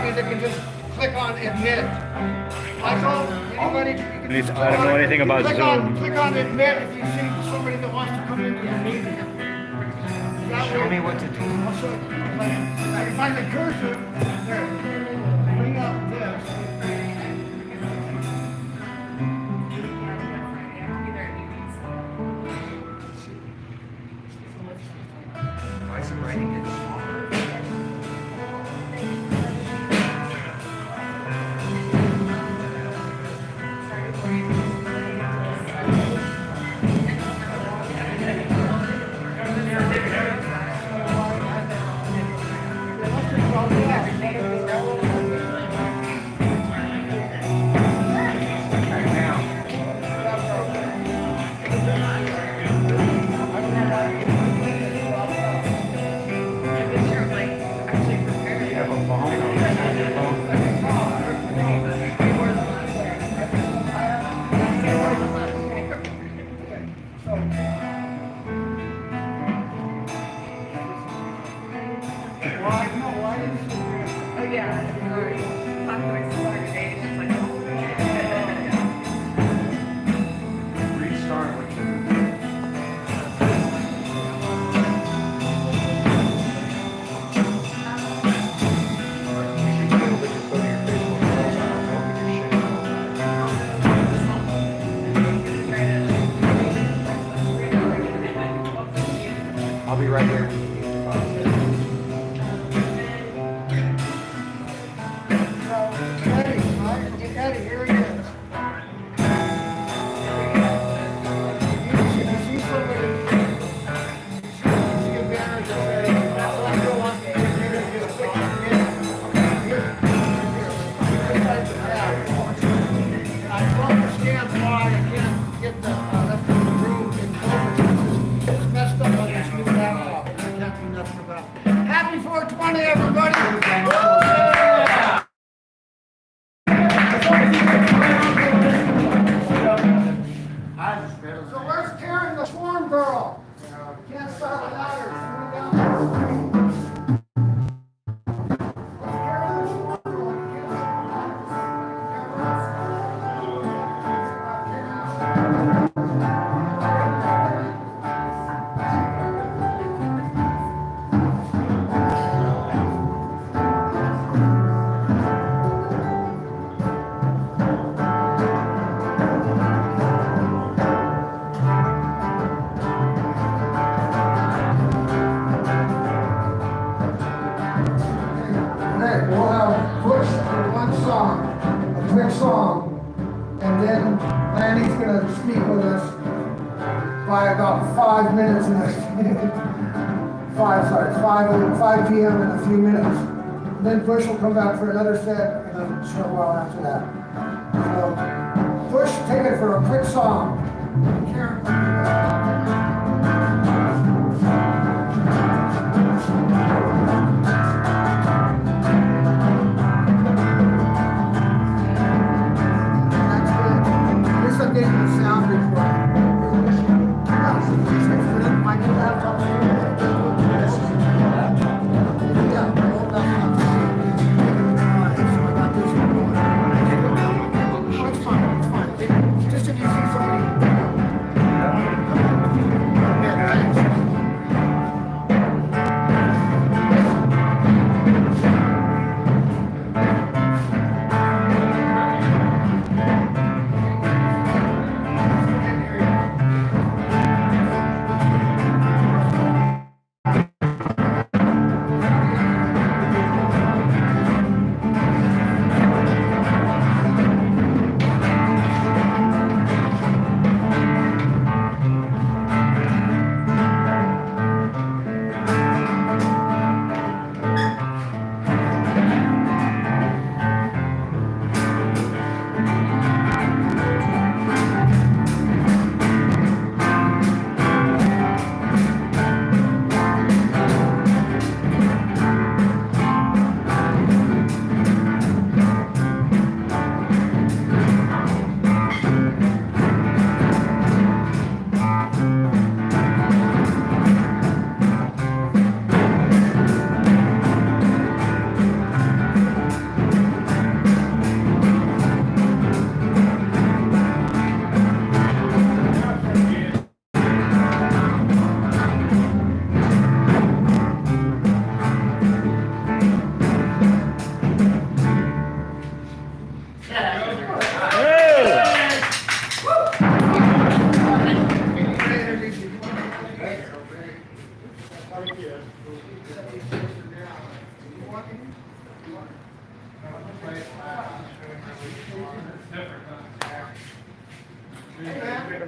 copies, they can just click on admit. That's all. Anybody, At least I don't know anything about Zoom. Click on admit if you see somebody that wants to come into your meeting. Show me what to do. I'll show you. I can find the cursor. There. Bring up this. Why is it writing it smaller? I'll be right here. Eddie, here he is. You see somebody, you see a banner that says, that's what I go on to here, just click on it. Here. I don't understand why I can't get the rest of the room in focus. It's messed up on this new laptop. I can't do nothing about it. Happy 420, everybody! So where's Karen, the swarm girl? Can't start without her. Where's Karen, the swarm girl? And then Lanny's going to speak with us by about 5 minutes in a 5 p.m. in a few minutes. And then Bush will come back for another set and a short while after that. So Bush, take it for a quick song. Getting the sound recording. My new laptop. Yeah, old laptop. So I got this one going. Oh, it's fine. Just if you see somebody. Yeah, thanks.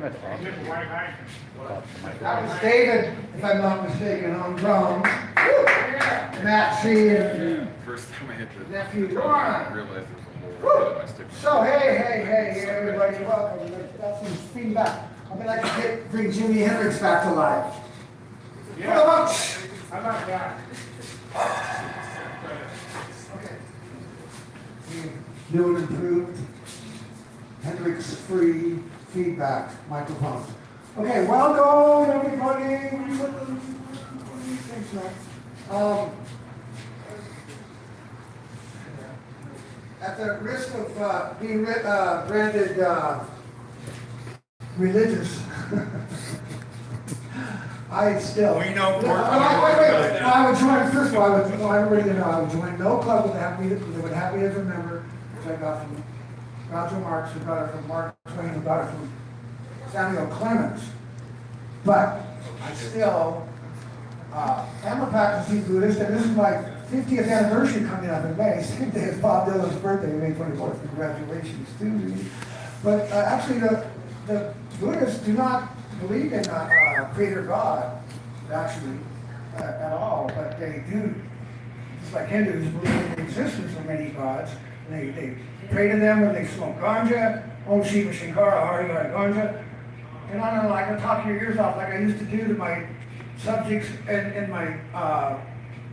him at all? That was David, if I'm not mistaken, on drums. Matt C. and First time I hit the nephew drum, Ron. I realized there was a hole in my stick. So, hey, everybody, welcome. Got some feedback. I'm gonna like to bring Jimi Hendrix back to life. Yeah. How about that? Okay. New and improved, Hendrix-free feedback microphones. Okay, welcome everybody. What do you think, sir? At the risk of being branded religious, I still. We know Wait. I would join, first of all, everybody to know, I would join no club that would have me as a member, which I got from Groucho Marx, who got it from Mark Twain, who got it from Samuel Clemens. But I still am a practicing Buddhist, and this is my 50th anniversary coming up in May, same day as Bob Dylan's birthday, May 24th. Congratulations to me. But actually, the Buddhists do not believe in a creator God, actually, at all. But they do, just like Hindus, believe in the existence of many gods. And they pray to them when they smoke ganja, Om Shiva Shankara, Hari Hari Ganja. And on and I can talk your ears off like I used to do to my subjects and my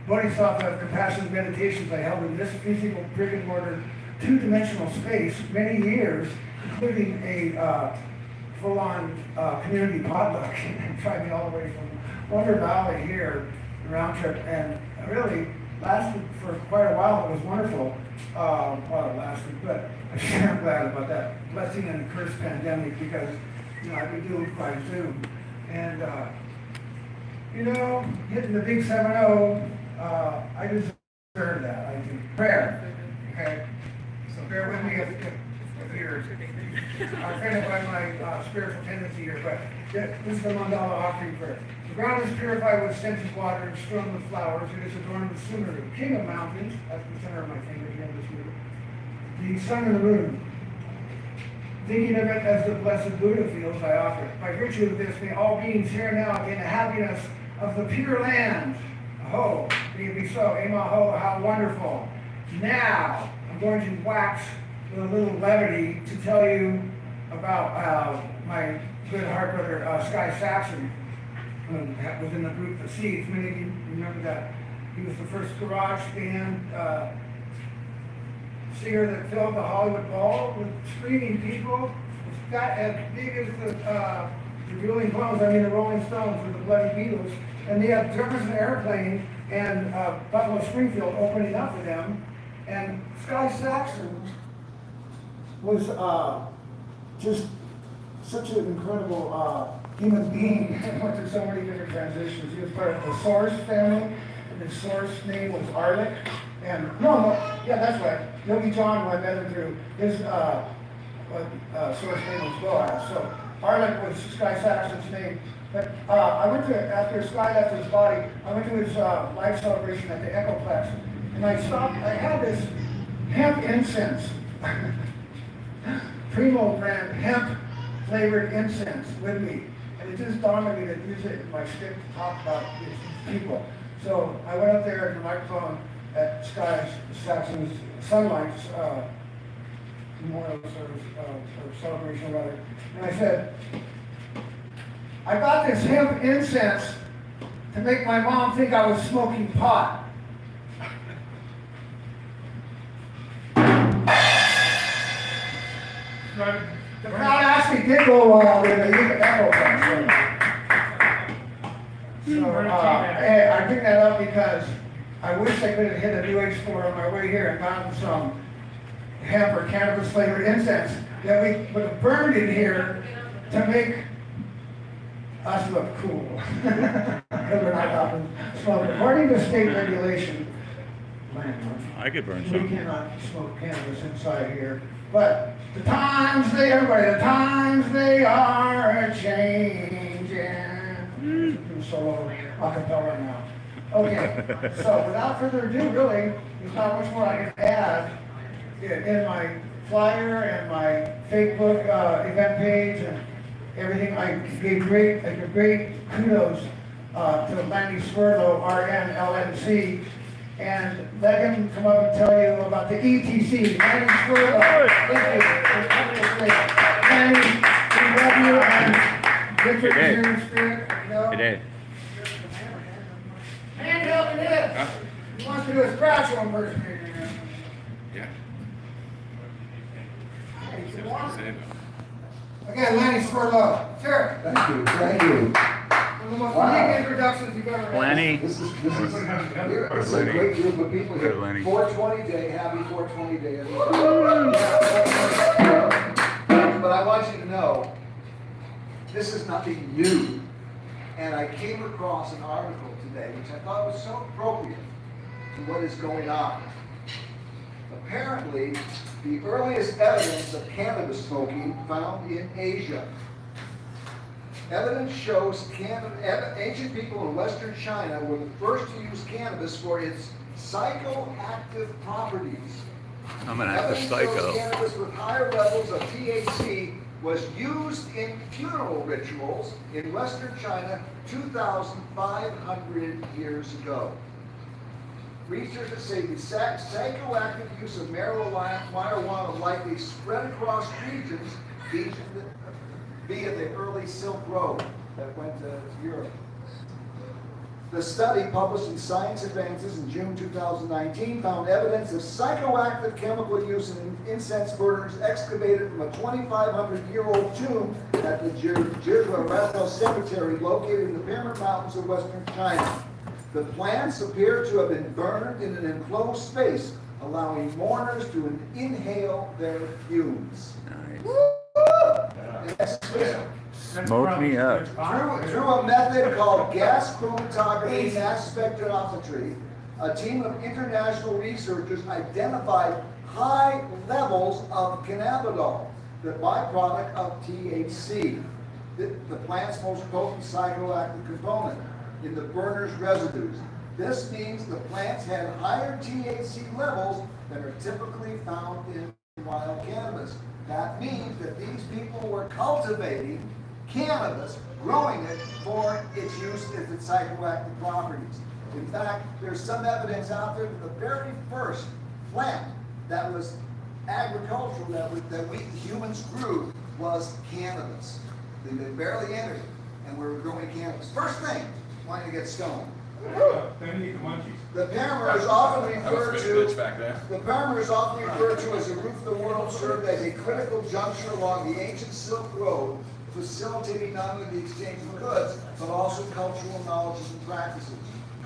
Bodhisattva compassion meditations I held in this physical brick and mortar two-dimensional space many years, including a full-on community potluck, driving all the way from Wonder Valley here, round trip, and it really lasted for quite a while. It was wonderful while it lasted, but I'm sure I'm glad about that blessing and cursed pandemic because, I've been doing quite Zoom. And, hitting the big 7-0, I deserve that. I do. Prayer, okay? So bear with me if you're offended by my spiritual tendency here, but this is the mandala offering prayer. The ground is purified with scented water and strewn with flowers. It is adorned with Sumeru, king of mountains. That's the center of my finger here in this mood. The sun and the moon. Thinking of it as the blessed Buddha feels, I offer it. By virtue of this, may all beings here now gain the happiness of the pure land. Aho, may it be so. Emaho, how wonderful. Now, I'm going to wax with a little levity to tell you about my good heart brother, Sky Saxon, who was in the group The Seeds. Many of you remember that. He was the first garage band singer that filled the Hollywood Bowl with screaming people. It's got as big as the Rolling Stones, the Rolling Stones or the Bloody Beatles. And they had Jefferson Airplane and Buffalo Springfield opening up for them. And Sky Saxon was just such an incredible human being. He went through so many different transitions. He was part of the Source family, and his Source name was Arlick. And that's right. Yogi John, who I met him through, his Source name was Boaz. So Arlick was Sky Saxon's name. But I went to, after Sky left his body, I went to his life celebration at the Echoplex. And I had this hemp incense. Primo brand hemp flavored incense with me. And it just dawned on me to use it in my stick to talk about these people. So I went up there at the microphone at Sky Saxon's Sunlight's memorial service, or celebration rather. And I said, I got this hemp incense to make my mom think I was smoking pot. The crowd actually did go with the echo effect. So I bring that up because I wish I could have hit a New Age store on my way here and gotten some hemp or cannabis flavored incense that we would have burned in here to make us look cool. Because we're not allowed to smoke. According to state regulation, I could burn we some. cannot smoke cannabis inside here. But the times they are changing. Do solo acapella now. Okay, so without further ado, really, there's not much more I can add in my flyer and my Facebook event page and everything, I gave great kudos to Lanny Swerlo, RN, LNC, and let him come up and tell you about the ETC, Lanny Swerlo. Thank you for coming with me. Lanny, we love you, and Richard Hey, is in spirit, you know. Hey, Dave. Man, help me this. Huh? He wants to do a scratch one person here, you know. Yeah. Hey, That's you what want I'm it? saying. Again, Lanny Swerlo. Sure. Thank you, thank you. One of the most Wow. unique introductions you've ever had. Lenny. This is a Lenny. great group of people here. Good, Lenny. 420 day, happy 420 day. everybody. But I want you to know, this is nothing new. And I came across an article today, which I thought was so appropriate to what is going on. Apparently, the earliest evidence of cannabis smoking found in Asia. Evidence shows ancient people in Western China were the first to use cannabis for its psychoactive properties. I'm an active Evidence shows psycho. cannabis with higher levels of THC was used in funeral rituals in Western China 2,500 years ago. Researchers say the psychoactive use of marijuana likely spread across regions via the early Silk Road that went to Europe. The study, published in Science Advances in June 2019, found evidence of psychoactive chemical use in incense burners excavated from a 2,500-year-old tomb at the Jirga Cemetery located in the Pamir Mountains of Western China. The plants appear to have been burned in an enclosed space, allowing mourners to inhale their fumes. Nice. Smoke me up. Through a method called gas chromatography mass spectrometry, a team of international researchers identified high levels of cannabidiol, the byproduct of THC, the plant's most potent psychoactive component, in the burner's residues. This means the plants had higher THC levels than are typically found in wild cannabis. That means that these people were cultivating cannabis, growing it for its use as its psychoactive properties. In fact, there's some evidence out there that the very first plant that was agricultural, that we humans grew, was cannabis. They barely entered it, and we were growing cannabis. First thing, wanting to get stoned. The Pamir is often referred bitch to. back then. The Pamir is often referred to as the roof of the world, served as a critical juncture along the ancient Silk Road, facilitating not only the exchange of goods, but also cultural knowledges and practices.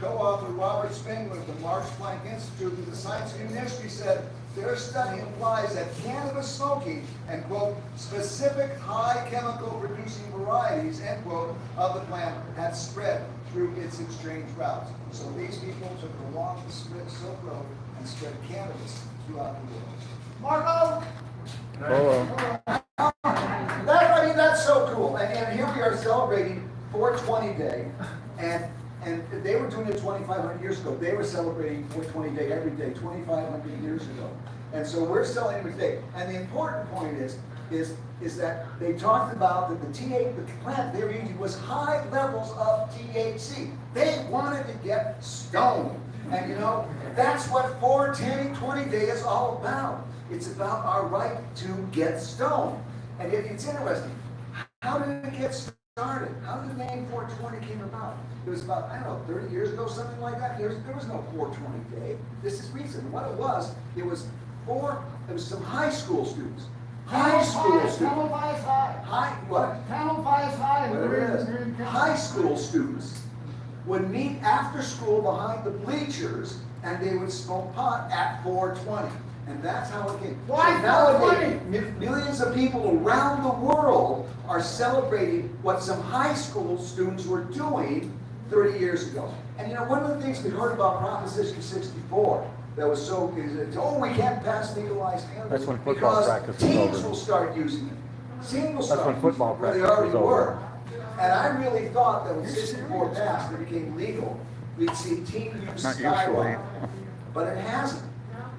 Co-author Robert Spengler of the Marsh Planck Institute of the Science of Human History said, their study implies that cannabis smoking and, quote, specific high chemical producing varieties, end quote, of the plant had spread through its exchange routes. So these people took along the Silk Road and spread cannabis throughout the world. Marco! That's so cool. And here we are celebrating 420 Day, and they were doing it 2,500 years ago. They were celebrating 420 Day every day, 2,500 years ago. And so we're celebrating every day. And the important point is that they talked about that the plant they were using was high levels of THC. They wanted to get stoned. And you know, that's what 420 Day is all about. It's about our right to get stoned. And it's interesting. How did it get started? How did the name 420 came about? It was about, I don't know, 30 years ago, something like that. There was no 420 Day. This is recent. What it was some high school students. High school students. What? Whatever it is. High school students would meet after school behind the bleachers, and they would smoke pot at 420. And that's how it came. Why so nowadays, millions of people around the world are celebrating what some high school students were doing 30 years ago. And you know, one of the things we heard about Proposition 64 that was so, we can't pass legalized cannabis. That's when football practice was over. Teens will start using it. Teens will start That's when football where they practice already was over. were. And I really thought that when 64 passed, it became legal, we'd see teen use Not usually. skyrocket. But it hasn't.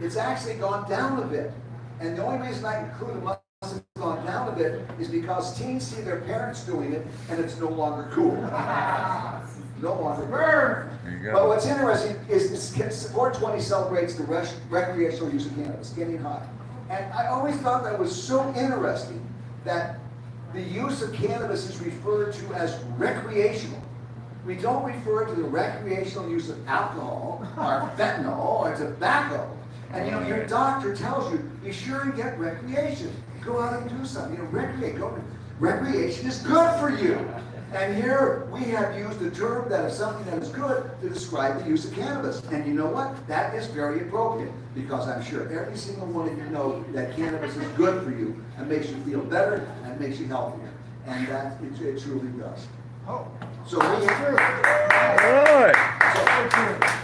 It's actually gone down a bit. And the only reason I include it, it's gone down a bit is because teens see their parents doing it and it's no longer cool. No longer cool. There you But go. what's interesting is 420 celebrates the recreational use of cannabis, getting high. And I always thought that was so interesting that the use of cannabis is referred to as recreational. We don't refer to the recreational use of alcohol or fentanyl or tobacco. And you know, your doctor tells you, be sure and get recreation. Go out and do something. You know, recreation is good for you. And here we have used a term that is something that is good to describe the use of cannabis. And you know what? That is very appropriate because I'm sure every single one of you know that cannabis is good for you and makes you feel better and makes you healthier. And that it truly does. So we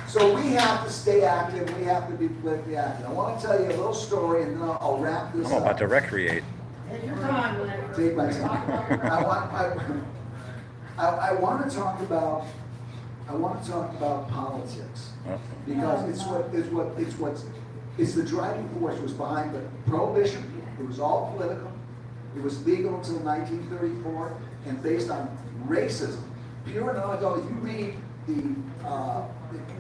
so we have to stay active. We have to be politically active. I want to tell you a little story, and then I'll wrap this I'm up. about to recreate. Take my time. I want to talk about politics because it's the driving force was behind the prohibition. It was all political. It was legal until 1934 and based on racism. Pure and unadulterated. If you read the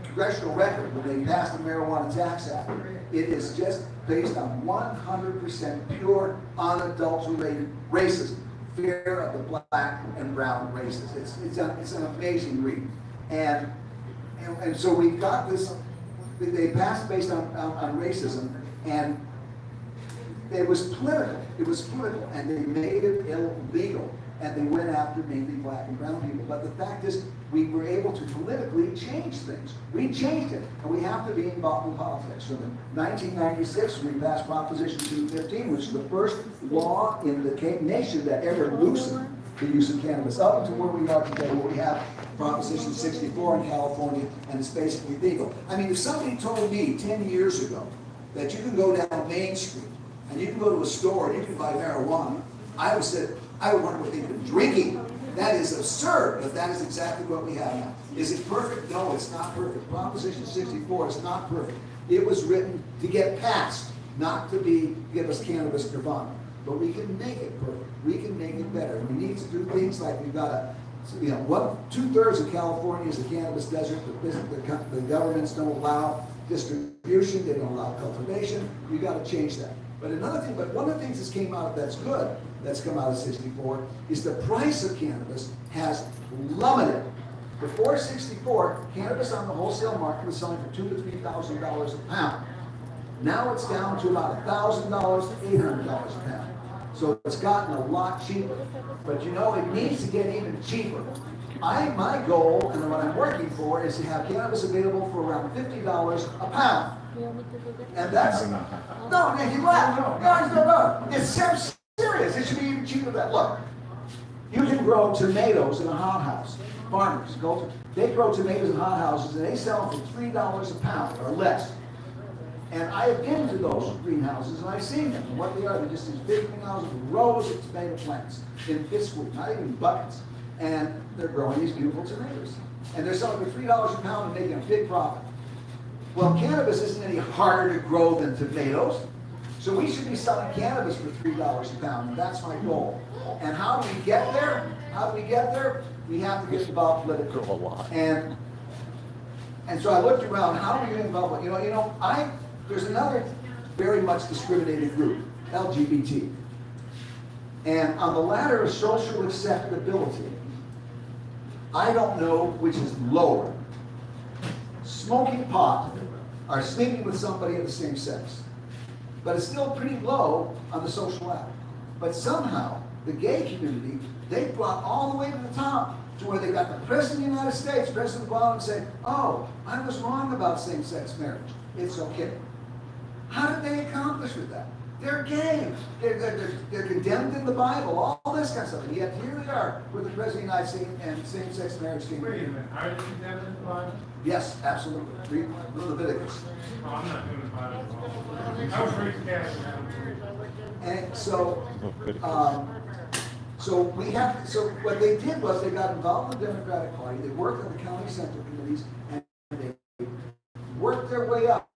congressional record when they passed the Marijuana Tax Act, it is just based on 100% pure, unadulterated racism. Fear of the black and brown races. It's an amazing read. And so we've got this, they passed based on racism, and it was political. It was political, and they made it illegal, and they went after mainly black and brown people. But the fact is, we were able to politically change things. We changed it, and we have to be involved in politics. So in 1996, we passed Proposition 215, which is the first law in the nation that ever loosened the use of cannabis, up to where we are today, where we have Proposition 64 in California, and it's basically legal. I mean, if somebody told me 10 years ago that you can go down Main Street and you can go to a store and you can buy marijuana, I would wonder what they've been drinking. That is absurd, but that is exactly what we have now. Is it perfect? No, it's not perfect. Proposition 64 is not perfect. It was written to get passed, not to give us cannabis nirvana. But we can make it perfect. We can make it better. We need to do things like we've got two-thirds of California is a cannabis desert. The governments don't allow distribution. They don't allow cultivation. We've got to change that. But one of the things that's come out of 64 is the price of cannabis has plummeted. Before 64, cannabis on the wholesale market was selling for $2,000 to $3,000 a pound. Now it's down to about $1,000 to $800 a pound. So it's gotten a lot cheaper. But you know, it needs to get even cheaper. My goal, and what I'm working for, is to have cannabis available for around $50 a pound. And that's, no, Nick, you laugh. No. It's serious. It should be even cheaper than that. Look, you can grow tomatoes in a hothouse. Farmers, they grow tomatoes in hothouses and they sell them for $3 a pound or less. And I have been to those greenhouses and I've seen them. And what they are, they're just these big greenhouses with rows of tomato plants in biscuit, not even buckets. And they're growing these beautiful tomatoes. And they're selling for $3 a pound and making a big profit. Well, cannabis isn't any harder to grow than tomatoes. So we should be selling cannabis for $3 a pound, and that's my goal. And how do we get there? We have to get involved politically. A lot. And so I looked around, how do we get involved? There's another very much discriminated group, LGBT. And on the ladder of social acceptability, I don't know which is lower. Smoking pot or sleeping with somebody of the same sex. But it's still pretty low on the social ladder. But somehow, the gay community, they brought all the way to the top to where they got the President of the United States, President Obama, and say, oh, I was wrong about same-sex marriage. It's okay. How did they accomplish with that? They're gay. They're condemned in the Bible, all this kind of stuff. And yet here they are with the President of the United States and same-sex marriage came. Wait a minute, are they condemned in the Bible? Yes, absolutely. Read Leviticus. Oh, I'm not doing the Bible. I was raised Catholic. And so what they did was they got involved in the Democratic Party. They worked on the county central committees, and they worked their way up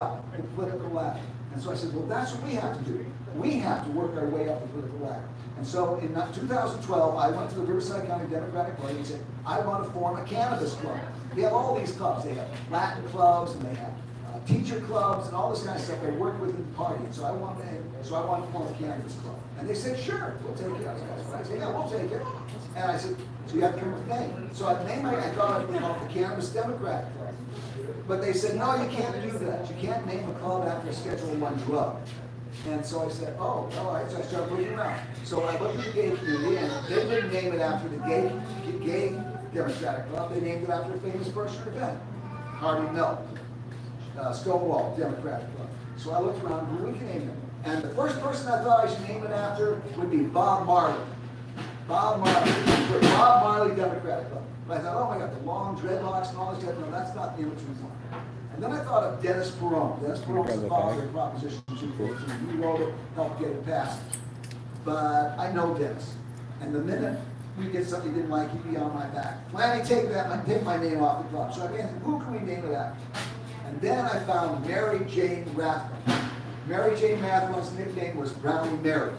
the political ladder. And so I said, well, that's what we have to do. We have to work our way up the political ladder. And so in 2012, I went to the Riverside County Democratic Party and said, I want to form a cannabis club. They have all these clubs. They have Latin clubs and they have teacher clubs and all this kind of stuff. They work within the party. So I want to form a cannabis club. And they said, sure, we'll take it. I said, yeah, we'll take it. And I said, so you have to come up with a name. So I named I thought it would be called the Cannabis Democratic Club. But they said, no, you can't do that. You can't name a club after a Schedule I drug. And so I said, oh, all right. So I started looking around. So I looked at the gay community, and they didn't name it after the gay Democratic Club. They named it after a famous Berkshire event, Harvey Milk, Stonewall Democratic Club. So I looked around, who we can name it. And the first person I thought I should name it after would be Bob Marley. Bob Marley, for Bob Marley Democratic Club. But I thought, oh my God, the long dreadlocks and all this stuff. No, that's not the image we want. And then I thought of Dennis Perone. Dennis Perone was the father of Proposition 214. He wrote it, helped get it passed. But I know Dennis. And the minute we did something he didn't like, he'd be on my back. Lanny, take my name off the club. So I began, who can we name it after? And then I found Mary Jane Rathbone. Mary Jane Rathbone's nickname was Brownie Mary.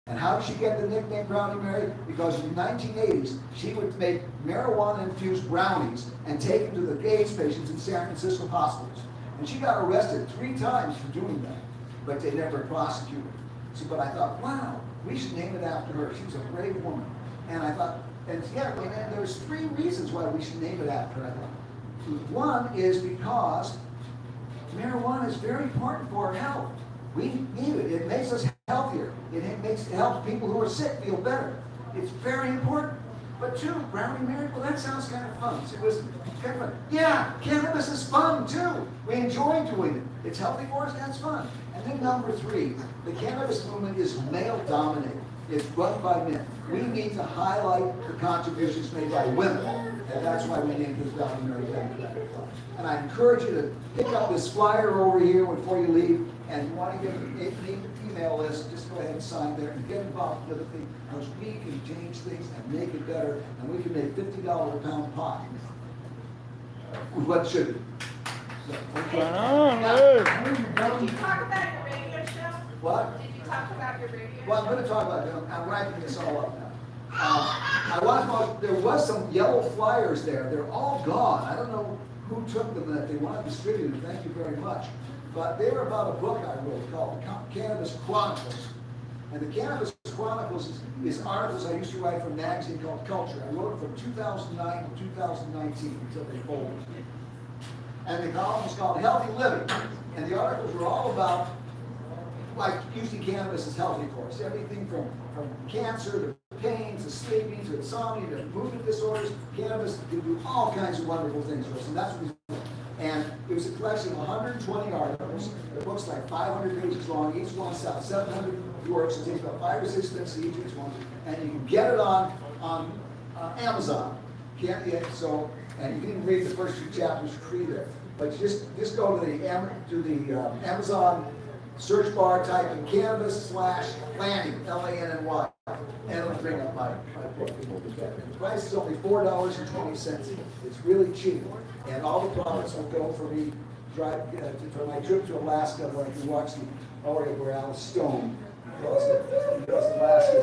And how did she get the nickname Brownie Mary? Because in the 1980s, she would make marijuana-infused brownies and take them to the AIDS patients in San Francisco hospitals. And she got arrested 3 times for doing that, but they never prosecuted her. So, but I thought, wow, we should name it after her. She was a brave woman. And I thought, and there's 3 reasons why we should name it after her, I thought. One is because marijuana is very important for our health. We need it. It makes us healthier. It helps people who are sick feel better. It's very important. But 2, Brownie Mary, well, that sounds kind of fun. So it was kind of fun. Yeah, cannabis is fun too. We enjoy doing it. It's healthy for us, that's fun. And then number 3, the cannabis movement is male dominated. It's run by men. We need to highlight the contributions made by women. And that's why we named this Brownie Mary Democratic Club. And I encourage you to pick up this flyer over here before you leave. And you want to get an email list, just go ahead and sign there and get involved with the thing, because we can change things and make it better, and we can make $50 a pound pot with what should be. So, okay. Did you talk about your radio show? What? Did you talk about your radio show? Well, I'm going to talk about it. I'm wrapping this all up now. There was some yellow flyers there. They're all gone. I don't know who took them that they want to distribute them. Thank you very much. But they were about a book I wrote called Cannabis Chronicles. And the Cannabis Chronicles is articles I used to write for a magazine called Culture. I wrote it from 2009 to 2019 until they folded. And the column was called Healthy Living. And the articles were all about, like, using cannabis is healthy for us. Everything from cancer to pain to sleeping to insomnia to movement disorders. Cannabis can do all kinds of wonderful things for us. And that's what we And it was a collection of 120 articles. The book's like 500 pages long. Each one sells 700 works. It takes about 5 or 6 minutes to each one. And you can get it on Amazon. And you can read the first 2 chapters free there. But just go to the Amazon search bar, type in cannabis/Lanny, L-A-N-N-Y, and it'll bring up my book. The price is only $4.20. It's really cheap. And all the profits will go for me for my trip to Alaska, where I can watch the Orient Borealis stone. Because Alaska.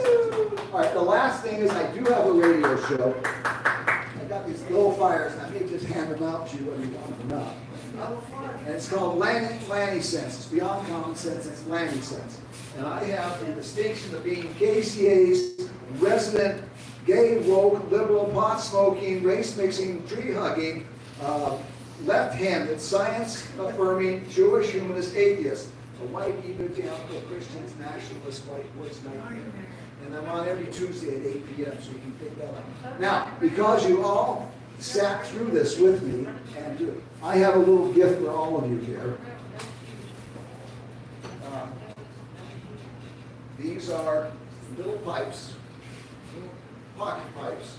All right, the last thing is I do have a radio show. I got these little flyers, and I may just hand them out to you whether you want them or not. And it's called Lanny Sense. It's beyond common sense, it's Lanny Sense. And I have the distinction of being KCA's resident gay, woke, liberal, pot smoking, race mixing, tree hugging, left-handed, science-affirming, Jewish humanist atheist, a white evangelical Christians nationalist white voice nightmare. And I'm on every Tuesday at 8 p.m. so you can pick that up. Now, because you all sat through this with me, and I have a little gift for all of you here. These are little pipes, little pocket pipes.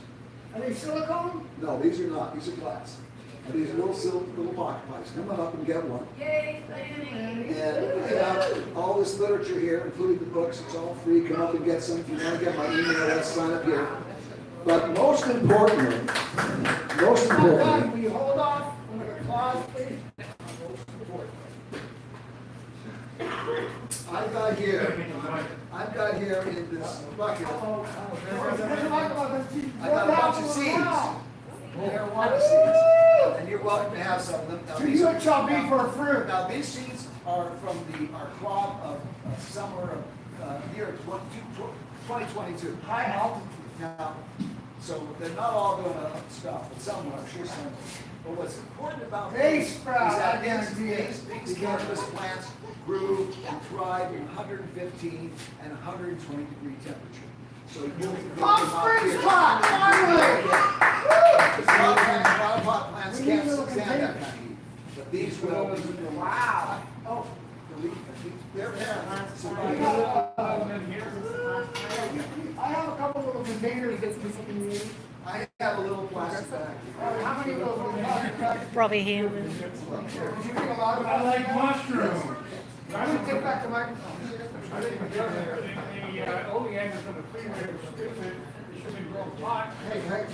Are they silicone? No, these are not. These are glass. And these little pocket pipes. Come on up and get one. Yay, And I have all this literature here, including the books. It's all free. Come up and get some. If you want to get my email, let's sign up here. But most importantly, Will you hold off on the applause, please? I got here lot of seeds, and you're welcome to have some of them. Now, To these you are- it shall be for fruit. Now, these seeds are from our crop of summer of year 2022. High altitude. Now, so they're not all gonna stop, but some will, I'm sure some will. But what's important about They these is sprout, that I guarantee it. these cannabis plants grew and thrive in 115 and 120 degree temperature. So you can grow Hot them out springs here. pot, finally! Because a lot of pot plants We can't need a little stand that container. kind of heat, but these will. Wow. Oh, their parents. I have a couple little containers that you can use. I have a little plastic bag. How many of those little plastic bags? Probably him. Did you get a lot of? I like mushrooms. I didn't take back the microphone. I didn't go there. The oleanders on the freeway are stupid. They should be grown pot. Hey, hey.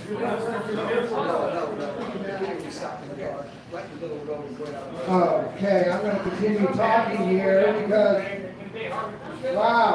Okay, I'm gonna continue talking here because, wow.